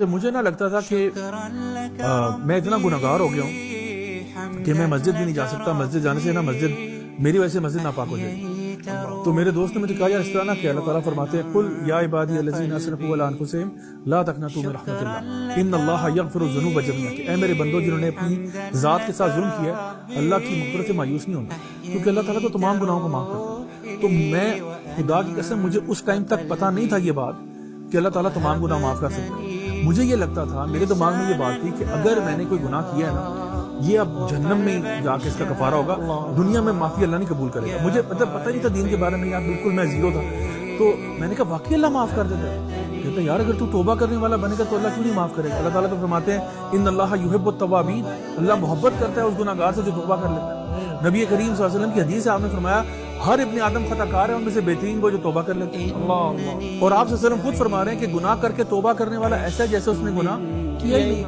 مجھے نہ لگتا تھا کہ میں اتنا گناہگار ہو گیا ہوں کہ میں مسجد بھی نہیں جا سکتا، مسجد جانے سے نا مسجد میری وجہ سے مسجد ناپاک ہو جائے گی۔ تو میرے دوست نے مجھے کہا یار اس طرح نہ کہ اللہ تعالیٰ فرماتے ہیں قل یا عبادی الذین اسرفوا علی انفسہم لا تقنطوا من رحمت اللہ ان اللہ یغفر الذنوب جميعا، کہ اے میرے بندو جنہوں نے اپنی ذات کے ساتھ ظلم کیا ہے اللہ کی مغفرت سے مایوس نہیں ہونا، کیونکہ اللہ تعالیٰ تو تمام گناہوں کو معاف کرتا ہے۔ تو میں خدا کی قسم مجھے اس ٹائم تک پتہ نہیں تھا یہ بات کہ اللہ تعالیٰ تمام گناہ معاف کر سکتا ہے۔ مجھے یہ لگتا تھا، میرے دماغ میں یہ بات تھی کہ اگر میں نے کوئی گناہ کیا ہے نا یہ اب جہنم میں جا کے اس کا کفارہ ہوگا، دنیا میں معافی اللہ نہیں قبول کرے گا۔ مجھے پتہ نہیں تھا دین کے بارے میں، یار بالکل میں زیرو تھا۔ تو میں نے کہا واقعی اللہ معاف کر دیتا ہے؟ کہتا ہے یار اگر تو توبہ کرنے والا بنے گا تو اللہ کیوں نہیں معاف کرے گا؟ اللہ تعالیٰ تو فرماتے ہیں ان اللہ یحب التوابین، اللہ محبت کرتا ہے اس گناہ گار سے جو توبہ کر لیتا ہے۔ نبی کریم صلی اللہ علیہ وسلم کی حدیث ہے، آپ نے فرمایا ہر ابن آدم خطا کار ہے، ان میں سے بہترین وہ جو توبہ کر لیتے ہیں۔ اور آپ صلی اللہ علیہ وسلم خود فرما رہے ہیں کہ گناہ کر کے توبہ کرنے والا ایسا ہے جیسے اس نے گناہ کیا ہی نہیں۔